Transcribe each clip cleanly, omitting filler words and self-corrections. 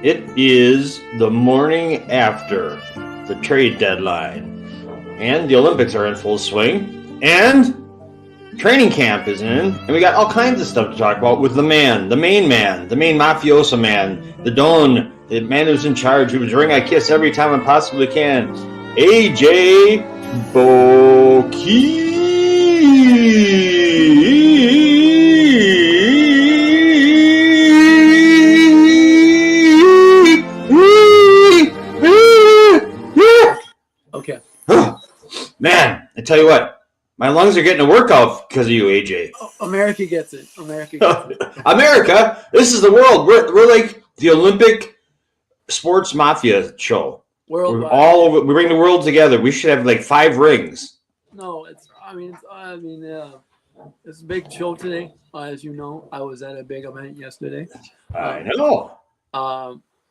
It is the morning after the trade deadline, and the Olympics are in full swing, and training camp is in, and we got all kinds of stuff to talk about with the main mafioso man, the Don, the man who's in charge, whose ring I kiss every time I possibly can, AJ Boki. Okay. Man, I tell you what, my lungs are getting a workout because of you, AJ. America gets it. America gets it. America, this is the world. We're like the Olympic sports mafia show. Worldwide. We're all over. We bring the world together. We should have like 5 rings. No, it's a big show today. As you know, I was at a big event yesterday. I know.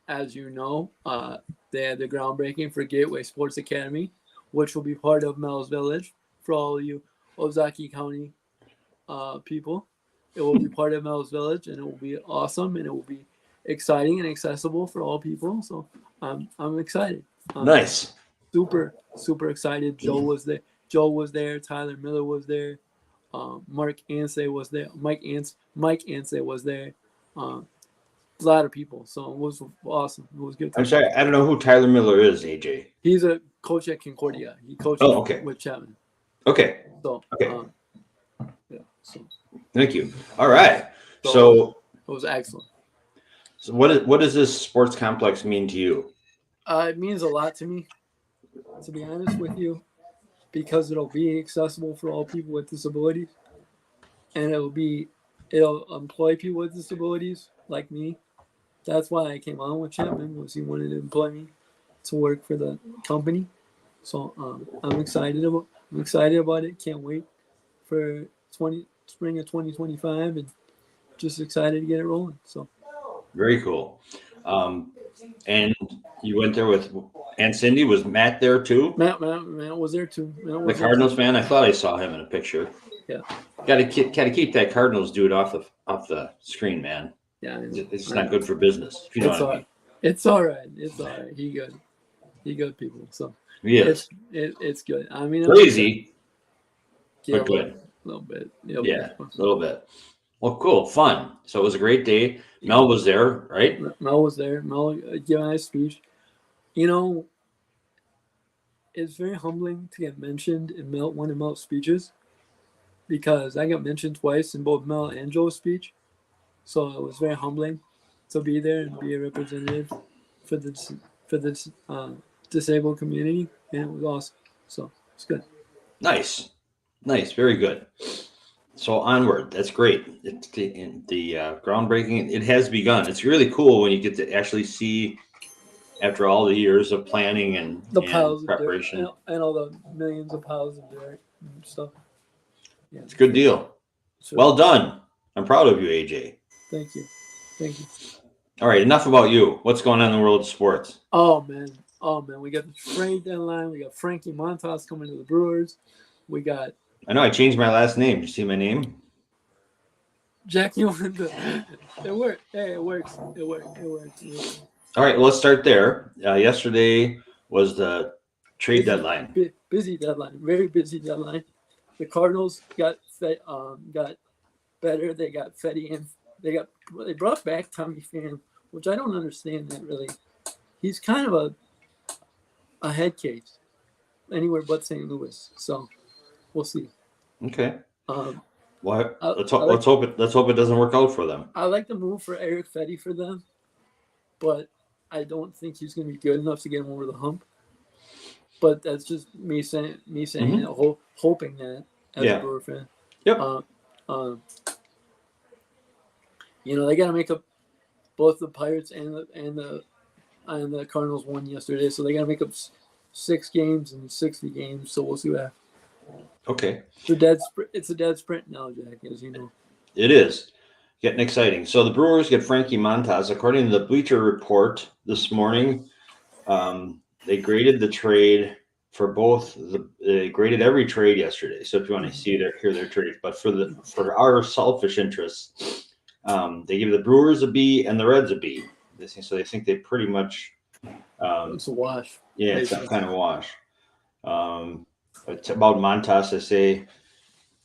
As you know, they had the groundbreaking for Gateway Sports Academy, which will be part of Mel's Village for all you Ozaki County people. It will be part of Mel's Village, and it will be awesome, and it will be exciting and accessible for all people. So I'm excited. Nice. Super excited. Joe was there. Tyler Miller was there. Mark Ansay was there. Mike Ansay was there. A lot of people. So it was awesome. It was good. I'm sorry, I don't know who Tyler Miller is, AJ. He's a coach at Concordia. He coached with Chapman. Okay. So okay. So thank you. All right. So it was excellent. So what does this sports complex mean to you? It means a lot to me, to be honest with you, because it'll be accessible for all people with disabilities, and it'll employ people with disabilities like me. That's why I came on with Chapman, was he wanted to employ me to work for the company. So I'm excited about it. Can't wait for spring of 2025, and just excited to get it rolling. So very cool. And you went there with Aunt Cindy. Was Matt there too? Matt was there too. The Cardinals fan. I thought I saw him in a picture. Yeah. Got to keep that Cardinals dude off the screen, man. Yeah. It's not good for business. If you know what I mean. It's all right. He good people. So yes, it's good. I mean, crazy, but good. A little bit. Yeah, a little bit. Well, cool, fun. So it was a great day. Mel was there, right? Mel was there. Mel gave a nice speech. You know, it's very humbling to get mentioned in one of Mel's speeches, because I got mentioned twice in both Mel and Joe's speech. So it was very humbling to be there and be a representative for the disabled community, and it was awesome. So it's good. Nice, very good. So onward, that's great. The groundbreaking, it has begun. It's really cool when you get to actually see, after all the years of planning and piles preparation, of dirt and all the millions of piles of dirt and stuff. Yeah, it's a good deal. Sure. Well done. I'm proud of you, AJ. Thank you. All right, enough about you. What's going on in the world of sports? Oh man, we got the trade deadline. We got Frankie Montas coming to the Brewers. We got. I know I changed my last name. Did you see my name? Jack, you want to? It worked. Hey, it works. It worked. All right, well, let's start there. Yesterday was the trade deadline. Busy deadline. Very busy deadline. The Cardinals got better. They got Fetty in. They brought back Tommy Pham, which I don't understand that really. He's kind of a head case anywhere but St. Louis. So we'll see. Okay. Well, let's hope it doesn't work out for them. I like the move for Eric Fetty for them, but I don't think he's going to be good enough to get him over the hump. But that's just me saying it, hoping that as a Brewer fan. Yep. They got to make up. Both the Pirates and the Cardinals won yesterday, so they got to make up 6 games in 60 games. So we'll see what happens. Okay. It's a dead sprint now, Jack, as you know. It is getting exciting. So the Brewers get Frankie Montas. According to the Bleacher Report this morning, they graded the trade for both. They graded every trade yesterday. So if you want to hear their trades, but for our selfish interests, they give the Brewers a B and the Reds a B. So they think they pretty much. It's a wash. Yeah, it's some kind of wash. It's about Montas. They say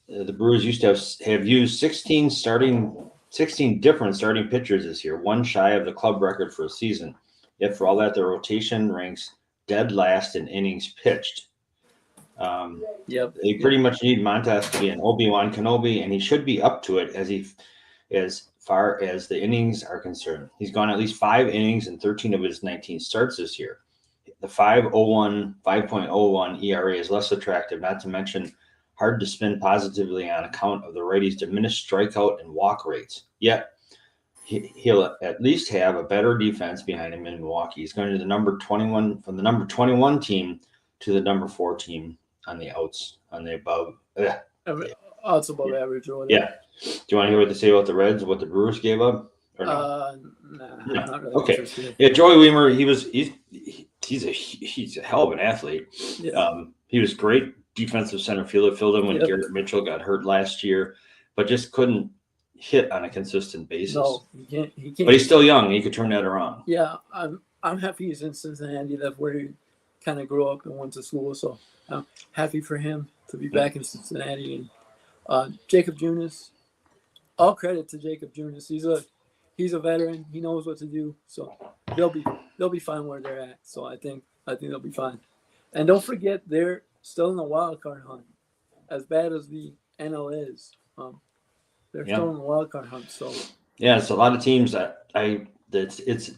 the Brewers used to have used 16 different starting pitchers this year, one shy of the club record for a season. Yet for all that, the rotation ranks dead last in innings pitched. They pretty much need Montas to be an Obi-Wan Kenobi, and he should be up to it as far as the innings are concerned. He's gone at least 5 innings in 13 of his 19 starts this year. The 5.01 ERA is less attractive, not to mention hard to spin positively on account of the righty's diminished strikeout and walk rates. Yet, he'll at least have a better defense behind him in Milwaukee. He's going to the number 21 from the number 21 team to the number 4 team on the outs, on the above. Outs above average or whatever. Yeah. Do you want to hear what they say about the Reds, what the Brewers gave up? Or no? Nah, not really okay. interested. Yeah, Joey Weimer, he's a hell of an athlete. Yeah. He was great defensive center fielder, filled in when Garrett Mitchell got hurt last year, but just couldn't hit on a consistent basis. No, he can't. But he's still young. He could turn that around. Yeah, I'm happy he's in Cincinnati. That's where he kind of grew up and went to school. So I'm happy for him to be back in Cincinnati. And Jacob Junis, all credit to Jacob Junis. He's a veteran. He knows what to do. So they'll be fine where they're at. So I think they'll be fine. And don't forget, they're still in the wild card hunt. As bad as the NL is, they're still in the wild card hunt. So yeah, it's a lot of teams it's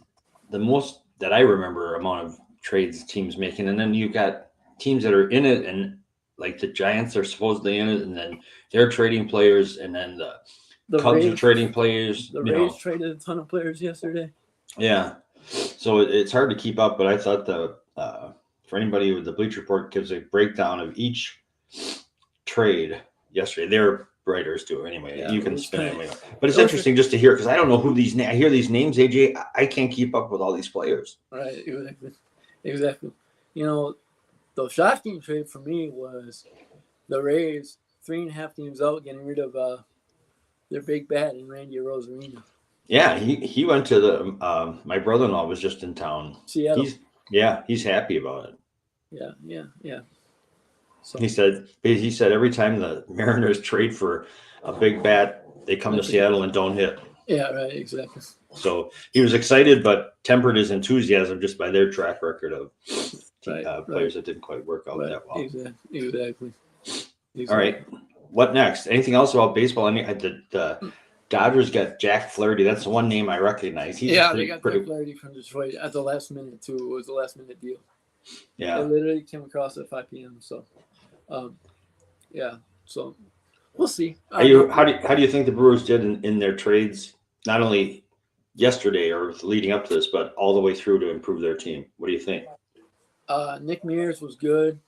the most that I remember amount of trades teams making, and then you've got teams that are in it, and like the Giants are supposedly in it, and then they're trading players, and then the Cubs are trading players. The Rays traded a ton of players yesterday. Yeah, so it's hard to keep up, but I thought for anybody with the Bleach Report gives a breakdown of each trade yesterday. Their writers do anyway. Yeah, you can spin it anyway. But it's interesting just to hear, because I don't know who I hear these names, AJ. I can't keep up with all these players. Right, exactly. You know, the shocking trade for me was the Rays 3.5 teams out getting rid of their big bat in Randy Arozarena. Yeah, he went to the my brother-in-law was just in town. Seattle. He's happy about it. Yeah. So he said every time the Mariners trade for a big bat, they come to Seattle and don't hit. Yeah, right, exactly. So he was excited, but tempered his enthusiasm just by their track record of players that didn't quite work out that well. Exactly. All right, what next? Anything else about baseball? I mean, the Dodgers got Jack Flaherty. That's the one name I recognize. They got Jack Flaherty from Detroit at the last minute too. It was the last minute deal. Yeah, it literally came across at 5 p.m. So, so we'll see. How do you think the Brewers did in their trades? Not only yesterday or leading up to this, but all the way through to improve their team. What do you think? Nick Mears was good.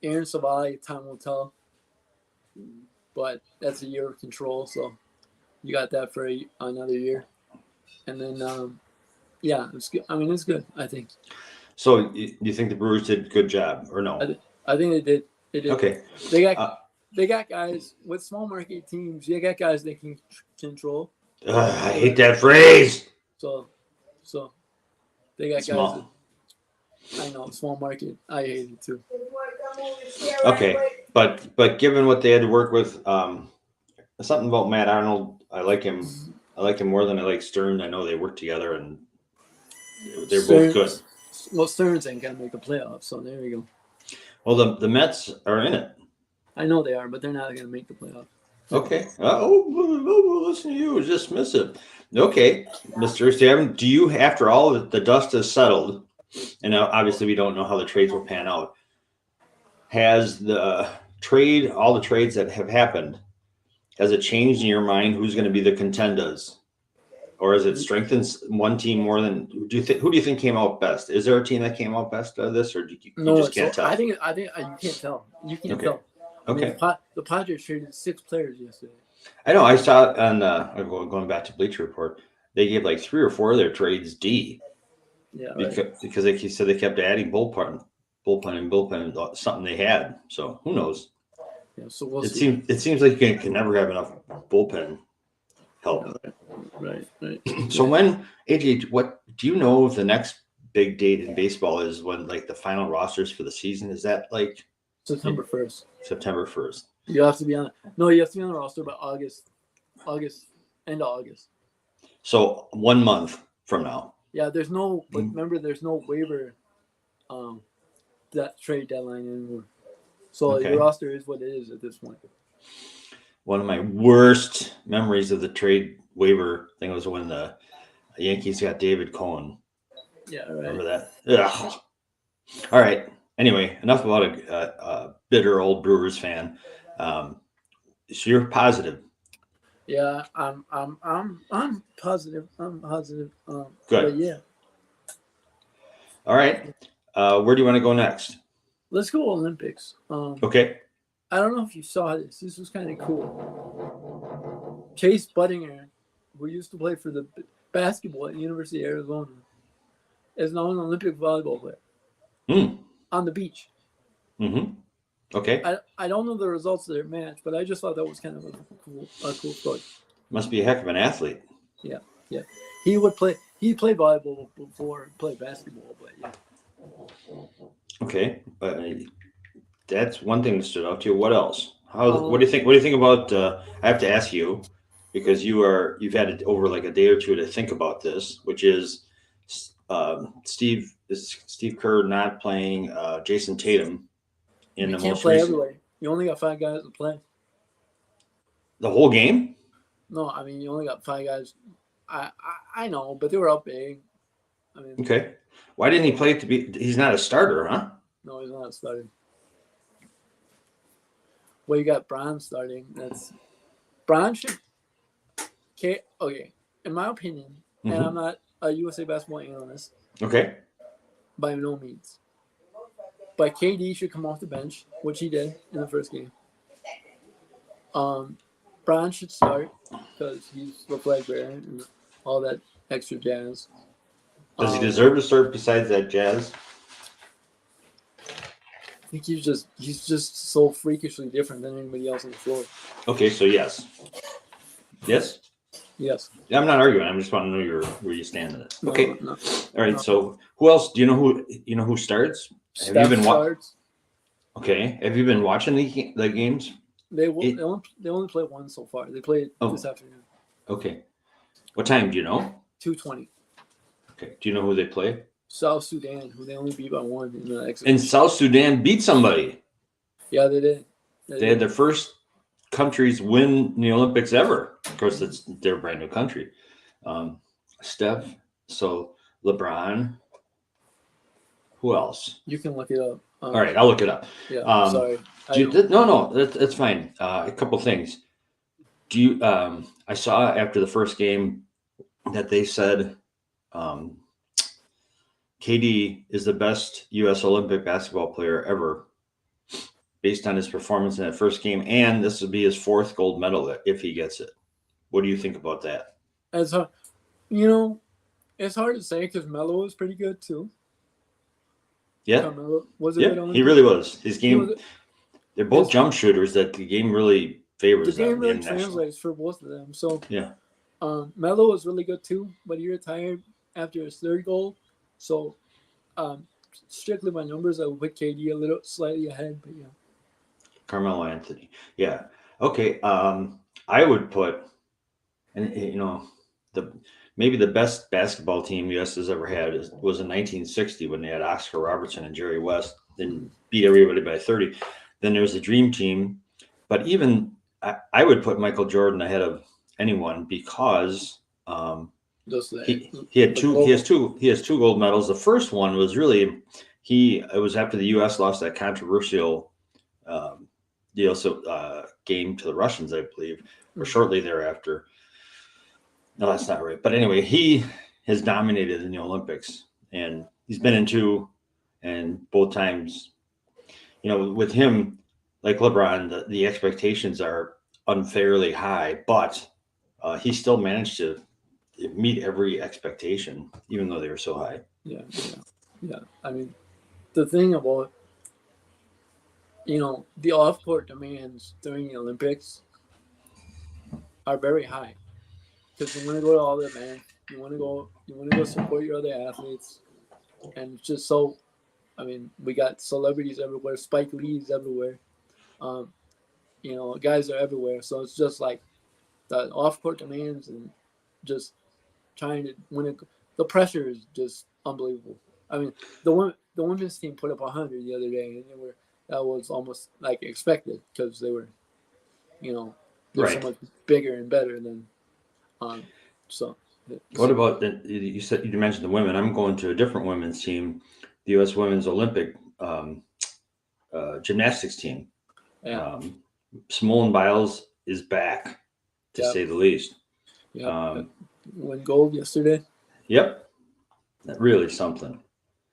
Aaron Savali, time will tell. But that's a year of control, so you got that for another year. And then, it's good. I mean, it's good, I think. So you think the Brewers did a good job, or no? I think they did. Okay. They got guys with small market teams. They got guys they can control. I hate that phrase. So they got guys. I know, small market. I hate it too. Okay, but given what they had to work with, something about Matt Arnold, I like him. I like him more than I like Stern. I know they work together and they're both good. Well, Stearns ain't gonna make the playoffs, so there you go. Well, the Mets are in it. I know they are, but they're not gonna make the playoffs. Okay. Listen to you, dismissive. Okay, Mr. Stabben, do you, after all of the dust has settled, and obviously we don't know how the trades will pan out, has all the trades that have happened, has it changed in your mind who's going to be the contenders? Or has it strengthened one team more than who do you think came out best? Is there a team that came out best out of this, or you just can't tell? I think you can't tell. You can't tell. Okay. I mean, the Padres traded 6 players yesterday. I know. I saw it on going back to Bleacher Report. They gave like 3 or 4 of their trades D. Yeah. Because they said they kept adding bullpen, something they had. So who knows? Yeah. So we'll see. It seems like you can never have enough bullpen help. Right. So when AJ, what do you know if the next big date in baseball is when like the final rosters for the season? Is that like September 1st. September 1st? You have to be on. No, you have to be on the roster by August, end of August. So 1 month from now. Yeah, there's no. But remember, there's no waiver, that trade deadline anymore. So Okay. your roster is what it is at this point. One of my worst memories of the trade waiver thing was when the Yankees got David Cohen. Yeah, right. Remember that? Ugh. All right. Anyway, enough about a bitter old Brewers fan. So you're positive. Yeah, I'm positive. I'm positive. Good. But yeah. All right. Where do you want to go next? Let's go Olympics. Okay. I don't know if you saw this. This was kind of cool. Chase Buttinger, who used to play for the basketball at the University of Arizona, is now an Olympic volleyball player on the beach. Mm-hmm. Okay. I don't know the results of their match, but I just thought that was kind of a cool story. Must be a heck of an athlete. Yeah. He played volleyball before played basketball, but yeah. Okay. That's one thing that stood out to you. What else? What do you think? What do you think about? I have to ask you because you've had over like a day or two to think about this, which is Steve Kerr not playing Jason Tatum in the most play recent. everybody. You only got 5 guys to play. The whole game? No, I mean you only got 5 guys. I know, but they were up big. I mean, okay. Why didn't he play it to be? He's not a starter, huh? No, he's not starting. Well, you got Bron starting. Bron should. Okay, in my opinion, and I'm not a USA basketball analyst. Okay. By no means. But KD should come off the bench, which he did in the first game. Bron should start because he's the flag bearer and all that extra jazz. Does he deserve to start besides that jazz? I think he's just so freakishly different than anybody else on the floor. Okay, so yes. Yes? Yes. Yeah, I'm not arguing. I'm just wanting to know where you stand in it. Okay. No. All right. So who else? Do you know who starts? Steph have you been starts. Okay. Have you been watching the games? They only play one so far. They played this afternoon. Okay. What time do you know? 2:20. Okay. Do you know who they play? South Sudan, who they only beat by 1 in the exhibition. And South Sudan beat somebody. Yeah, they did. They had their first countries win in the Olympics ever. Of course, it's their brand new country. Steph, so LeBron. Who else? You can look it up. All right, I'll look it up. Yeah, sorry. No, that's fine. A couple things. Do you? I saw after the first game that they said KD is the best U.S. Olympic basketball player ever, based on his performance in that first game, and this will be his 4th gold medal if he gets it. What do you think about that? It's hard to say because Melo was pretty good too. Yeah, Carmelo was good he really was. His game. They're both jump shooters that the game really favors. The game really translates for both of them. So yeah, Melo was really good too, but he retired after his 3rd goal. So strictly by numbers, I would put KD a little slightly ahead, but yeah. Carmelo Anthony. Yeah. Okay. I would put, and maybe the best basketball team U.S. has ever had was in 1960 when they had Oscar Robertson and Jerry West, then beat everybody by 30. Then there was the Dream Team, but even I would put Michael Jordan ahead of anyone because he has two gold medals. The first one was really it was after the U.S. lost that controversial game to the Russians, I believe, or shortly thereafter. No, that's not right. But anyway, he has dominated in the Olympics, and he's been in 2, and both times, with him, like LeBron, the expectations are unfairly high, but he still managed to meet every expectation, even though they were so high. Yeah. I mean, the thing about the off-court demands during the Olympics are very high. because you want to go to all the events. You want to go support your other athletes, and it's just so. I mean, we got celebrities everywhere. Spike Lee's everywhere. Guys are everywhere. So it's just like the off-court demands and just trying to win it. The pressure is just unbelievable. I mean, the women's team put up 100 the other day, and that was almost like expected because they were, they're Right. so much bigger and better than. So. What about you said you mentioned the women? I'm going to a different women's team, the U.S. Women's Olympic gymnastics team. Yeah. Simone Biles is back, to say the least. Yeah. Won gold yesterday. Yep, really something.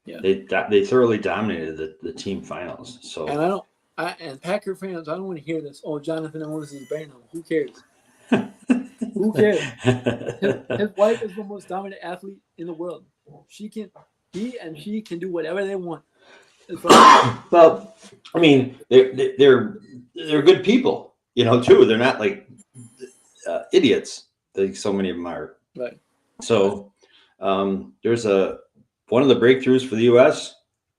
Yeah. They thoroughly dominated the team finals. So and Packer fans, I don't want to hear this. Oh, Jonathan Owens is better now. Who cares? Who cares? His wife is the most dominant athlete in the world. He and she can do whatever they want. Well, I mean, they're good people, too. They're not like idiots, like so many of them are. Right. So there's one of the breakthroughs for the U.S.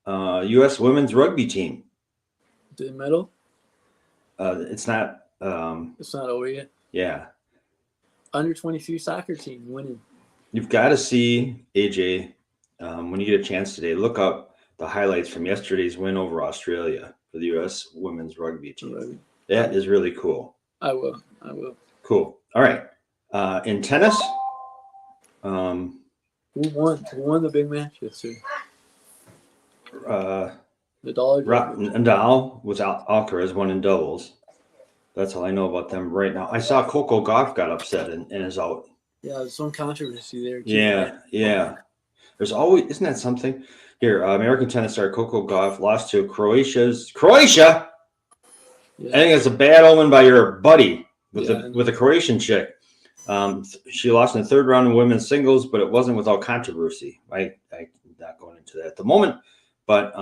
U.S. women's rugby team. Did medal? It's not. It's not over yet. Yeah. Under 23 soccer team winning. You've got to see, AJ, when you get a chance today, look up the highlights from yesterday's win over Australia for the U.S. women's rugby team. Right. That is really cool. I will. Cool. All right. In tennis, who won? Who won the big match yesterday? Nadal was Alcaraz won in doubles. That's all I know about them right now. I saw Coco Gauff got upset and is out. Yeah, there's some controversy there. Yeah. There's always, isn't that something? Here, American tennis star Coco Gauff lost to Croatia. Yeah. I think that's a bad omen by your buddy with the Croatian chick. She lost in the third round in women's singles, but it wasn't without controversy. I'm not going into that at the moment, but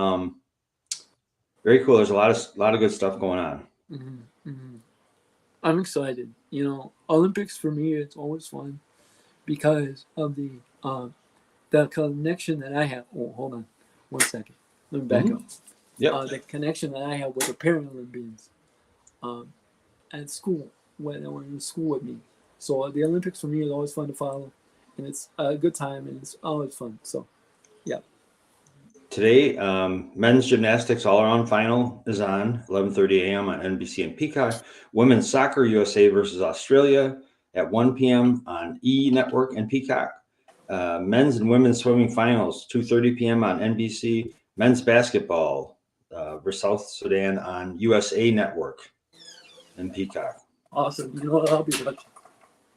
very cool. There's a lot of good stuff going on. Mm-hmm. Mm-hmm. I'm excited. Olympics for me, it's always fun because of the connection that I have. Oh, hold on 1 second. Let me back up. Yeah. The connection that I have with the Paralympians at school when they were in school with me. So the Olympics for me is always fun to follow, and it's a good time, and it's always fun. So, yeah. Today, men's gymnastics all-around final is on 11:30 a.m. on NBC and Peacock. Women's soccer, USA versus Australia at 1 p.m. on E! Network and Peacock. Men's and women's swimming finals, 2:30 p.m. on NBC. Men's basketball versus South Sudan on USA Network and Peacock. Awesome. You know what? I'll be watching.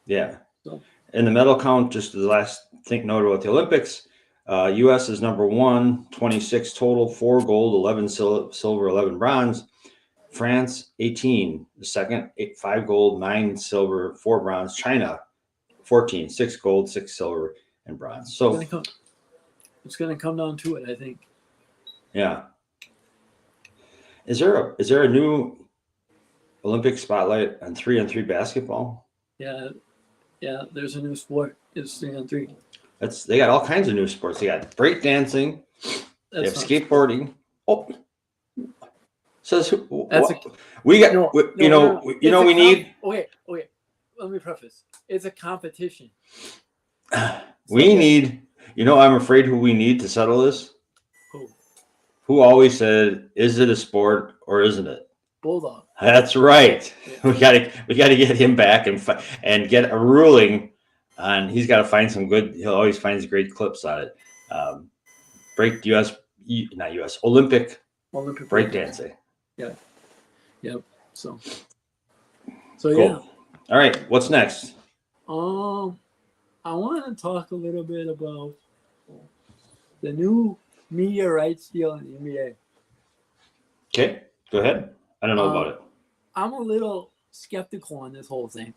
Yeah. So. In the medal count, just the last note about the Olympics, U.S. is number 1, 26 total, 4 gold, 11 silver, 11 bronze. France, 18, the second, 5 gold, 9 silver, 4 bronze. China, 14, 6 gold, 6 silver, and bronze. So it's going to come down to it, I think. Yeah. Is there a new Olympic spotlight on 3-on-3 basketball? Yeah, there's a new sport. It's 3-on-3. They got all kinds of new sports. They got breakdancing. They have skateboarding. Oh, says we got. We need. Okay. Let me preface. It's a competition. We need. I'm afraid who we need to settle this. Who always said, "Is it a sport or isn't it?" Bulldog. That's right. Yeah. We got to get him back and get a ruling on. He's got to find some good. He'll always find great clips on it. Olympic breakdancing. Yeah. Yep. So cool. Yeah. All right. What's next? I want to talk a little bit about the new media rights deal in the NBA. Okay. Go ahead. I don't know about it. I'm a little skeptical on this whole thing.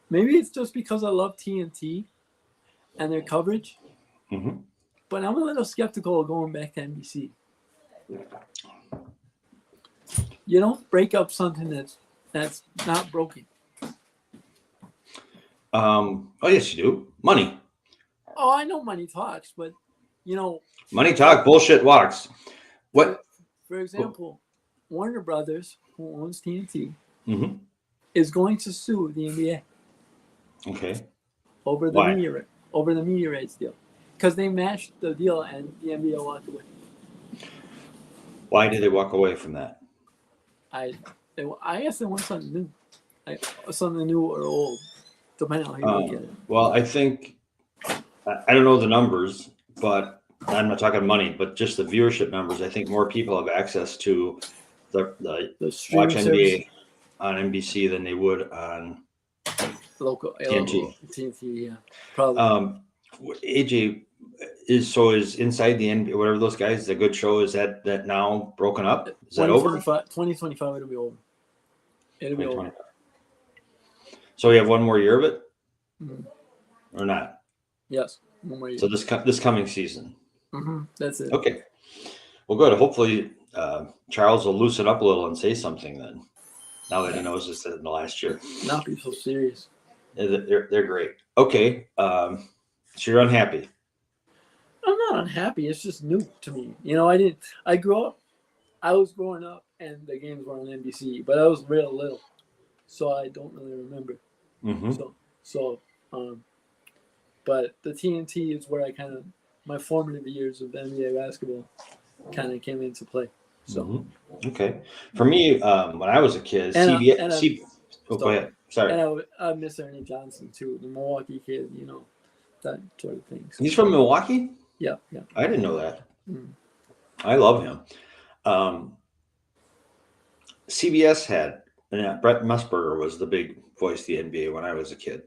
Maybe it's just because I love TNT and their coverage. Mm-hmm. But I'm a little skeptical of going back to NBC. You don't break up something that's not broken. Oh yes, you do. Money, Oh, I know money talks, but you know, money like talk, bullshit walks. for What? for example, Warner Brothers, who owns TNT, Mm-hmm. is going to sue the NBA Okay. over the Why? media rights deal because they matched the deal and the NBA walked away. Why did they walk away from that? I I guess they want something new, like something new or old, depending on how you look at it. Well, I think I don't know the numbers, but I'm not talking money, but just the viewership numbers. I think more people have access to the The watch streaming service, NBA on NBC than they would on local TNT. TNT, yeah, probably. Um, AJ is inside the NBA. Whatever those guys, the good show is that now broken up. Is that over? 2025, it'll be over. It'll be over. 2020. So we have one more year of it, Mhm. or not? Yes, one more year. So this coming season. That's it. Okay. Well, good. Hopefully, Charles will loosen up a little and say something then. Now that he knows this in the last year, Not be so serious. they're great. Okay. So you're unhappy. I'm not unhappy. It's just new to me. You know, I grew up. I was growing up, and the games were on NBC, but I was real little, so I don't really remember. Mm-hmm. So, but the TNT is where I kind of my formative years of NBA basketball kind of came into play. So, Okay. For me, when I was a kid, and go ahead. Sorry. and I miss Ernie Johnson too, the Milwaukee kid. You know, that sort of things. He's from Milwaukee? Yeah. I didn't know that. Mm. I love him. CBS had Brett Musburger was the big voice of the NBA when I was a kid.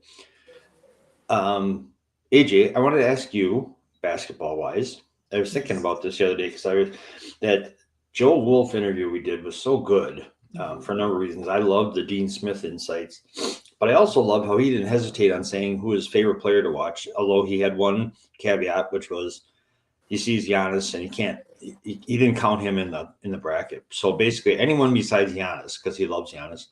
AJ, I wanted to ask you, basketball wise, I was thinking about this the other day because that Joe Wolf interview we did was so good for a number of reasons. I loved the Dean Smith insights, but I also love how he didn't hesitate on saying who his favorite player to watch. Although he had one caveat, which was he sees Giannis and he didn't count him in the bracket. So basically, anyone besides Giannis, because he loves Giannis.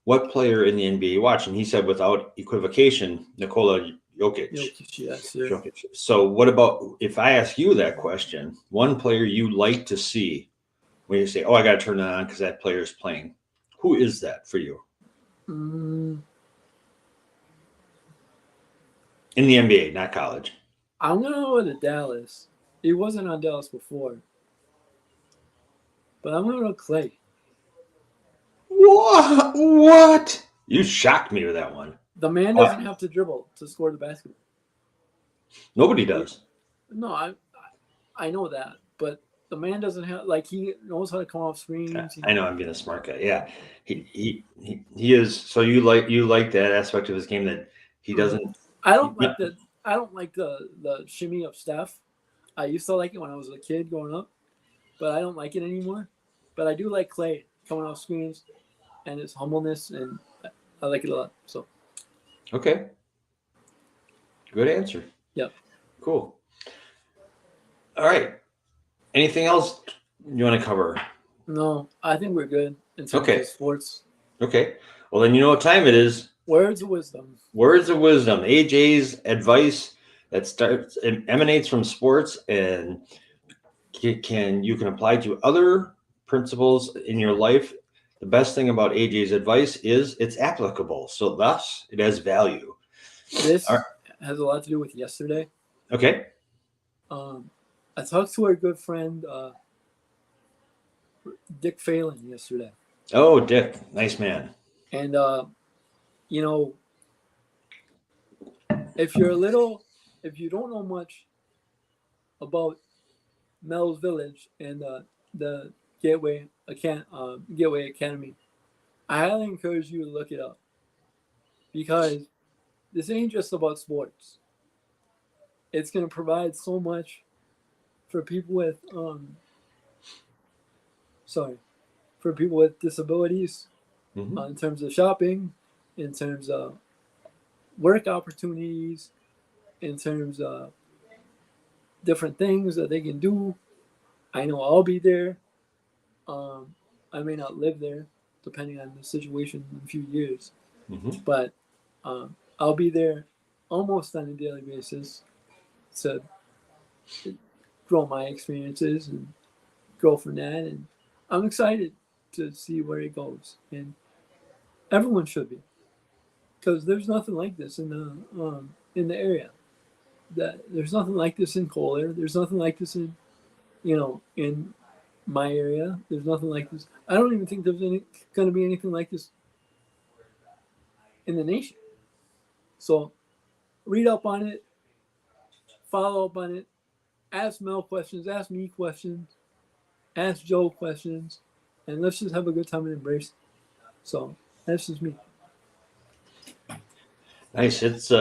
What player in the NBA you watch? And he said, without equivocation, Nikola Jokic. Yes, sir. Jokic. So, what about if I ask you that question? One player you like to see when you say, "Oh, I got to turn that on because that player is playing." Who is that for you Mm, in the NBA, not college? I'm gonna go with the Dallas. He wasn't on Dallas before, but I'm gonna go Clay. What? You shocked me with that one. The man doesn't have to dribble to score the basketball. Nobody does. No, I know that, but the man doesn't have he knows how to come off screens. I know I'm being a smart guy. Yeah, he is. So you like that aspect of his game that he doesn't. I don't like the shimmy of Steph. I used to like it when I was a kid growing up, but I don't like it anymore. But I do like Clay coming off screens and his humbleness, and I like it a lot. So, Okay, good answer. Yep. Cool. All right. Anything else you want to cover? No, I think we're good in terms of sports. Okay. Well, then you know what time it is. Words of wisdom. Words of wisdom. AJ's advice that emanates from sports and you can apply to other principles in your life. The best thing about AJ's advice is it's applicable. So thus it has value. This has a lot to do with yesterday. Okay. I talked to our good friend Dick Phelan yesterday. Oh, Dick, nice man. And you know, if you don't know much about Mel's Village and the Gateway Academy, I highly encourage you to look it up because this ain't just about sports. It's going to provide so much for people with disabilities, in terms of shopping, in terms of work opportunities, in terms of different things that they can do. I know I'll be there. I may not live there, depending on the situation in a few years. Mhm. but I'll be there almost on a daily basis to grow my experiences and grow from that. And I'm excited to see where it goes. And everyone should be, because there's nothing like this in the area. That there's nothing like this in Kohler. There's nothing like this in in my area. There's nothing like this. I don't even think there's going to be anything like this in the nation. So read up on it, follow up on it, ask Mel questions, ask me questions, ask Joe questions, and let's just have a good time and embrace it. So that's just me. Nice. It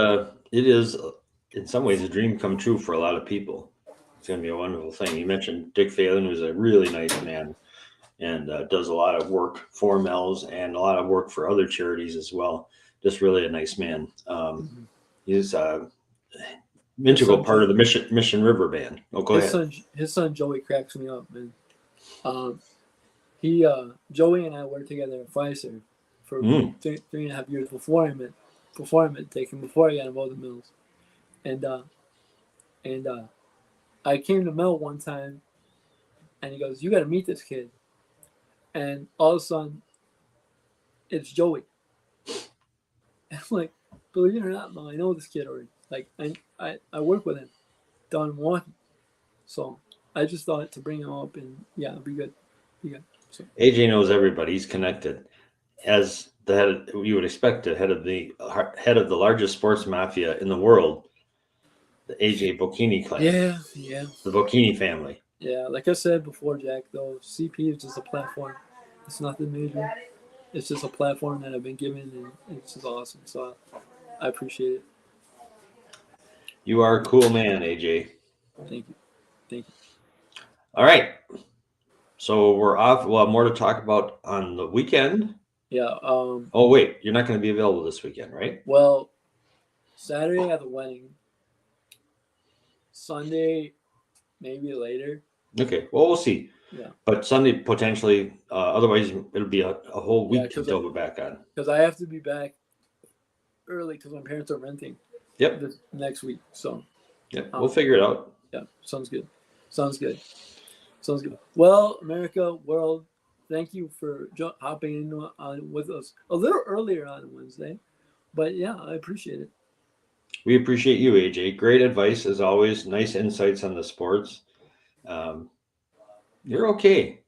is in some ways a dream come true for a lot of people. It's going to be a wonderful thing. You mentioned Dick Phelan, who's a really nice man and does a lot of work for Mel's and a lot of work for other charities as well. Just really a nice man. Mm-hmm. He's a His integral son, part of the Mission River Band. Oh, go ahead. his son Joey cracks me up, man. Um, he Joey and I worked together at Pfizer for Mm. 3.5 years before I met Dick and before I got involved in Mills. And I came to Mel one time, and he goes, "You got to meet this kid." And all of a sudden, it's Joey. And I'm like, believe it or not, Mel, I know this kid already. Like I work with him down in Milwaukee, so I just thought to bring him up and yeah, it'd be good, So AJ knows everybody. He's connected. As the head, you would expect, the head of the largest sports mafia in the world, the AJ Bocchini clan, yeah, the Bocchini family. yeah. Like I said before, Jack, though, CP is just a platform. It's nothing major. It's just a platform that I've been given, and it's just awesome. So I appreciate it. You are a cool man, AJ. Thank you. Thank you. All right. So we're off. We'll have more to talk about on the weekend. Yeah. Oh, wait. You're not going to be available this weekend, right? Well, Saturday at the wedding. Sunday, maybe later. Okay. Well, we'll see. Yeah. But Sunday, potentially. Otherwise, it'll be a whole week until we're back on. Because I have to be back early because my parents are renting. Yep. This next week. So. Yep. We'll figure it out. Yeah. Sounds good. Well, America, world, thank you for hopping in on with us a little earlier on Wednesday. But yeah, I appreciate it. We appreciate you, AJ. Great advice as always. Nice insights on the sports. You're okay.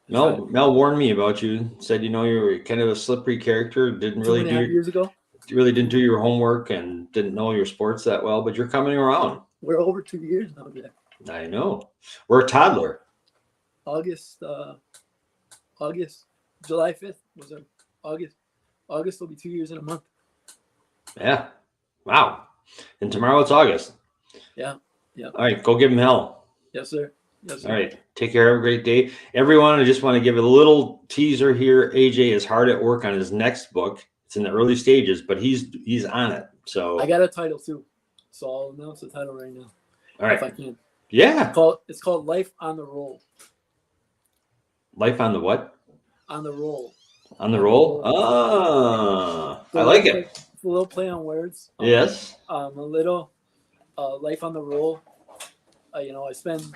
Mel warned me about you. Said you were kind of a slippery character. Didn't really 2.5 years ago. Really didn't do your homework and didn't know your sports that well. But you're coming around. We're over 2 years now, Jack. I know. We're a toddler. July 5th was our August. August will be 2 years in a month. Yeah. Wow. And tomorrow it's August. Yeah. All right. Go give him hell. Yes, sir. All right. Take care. Have a great day. Everyone, I just want to give a little teaser here. AJ is hard at work on his next book. It's in the early stages, but he's on it. So I got a title too. So I'll announce the title right now. All right. If I can. Yeah. It's called Life on the Roll. Life on the what? On the Roll. On the roll? Ah, I like it. It's a little play on words. Yes. A little life on the roll. I spend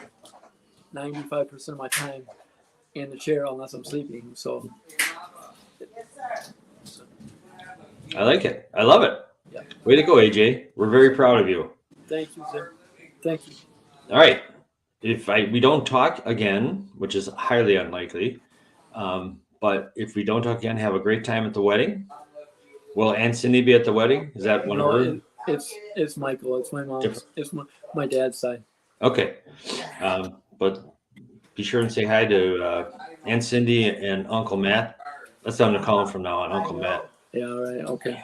95% of my time in the chair unless I'm sleeping. So I like it. I love it. Yeah. Way to go, AJ. We're very proud of you. Thank you, sir. Thank you. All right. If we don't talk again, which is highly unlikely, but if we don't talk again, have a great time at the wedding. Will Aunt Cindy be at the wedding? Is that one of her? It's Michael. It's my mom's. It's my dad's side. Okay. But be sure and say hi to Aunt Cindy and Uncle Matt. That's what I'm going to call him from now on, Uncle Matt. Yeah, all right. Okay.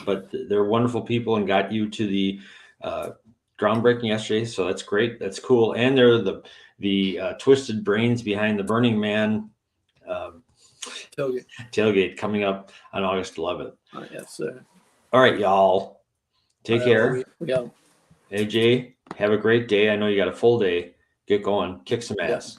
But they're wonderful people and got you to the groundbreaking yesterday, so that's great. That's cool. And they're the twisted brains behind the Burning Man tailgate coming up on August 11th. Yes, sir. All right, y'all. Take care. Yeah. AJ, have a great day. I know you got a full day. Get going. Kick some ass.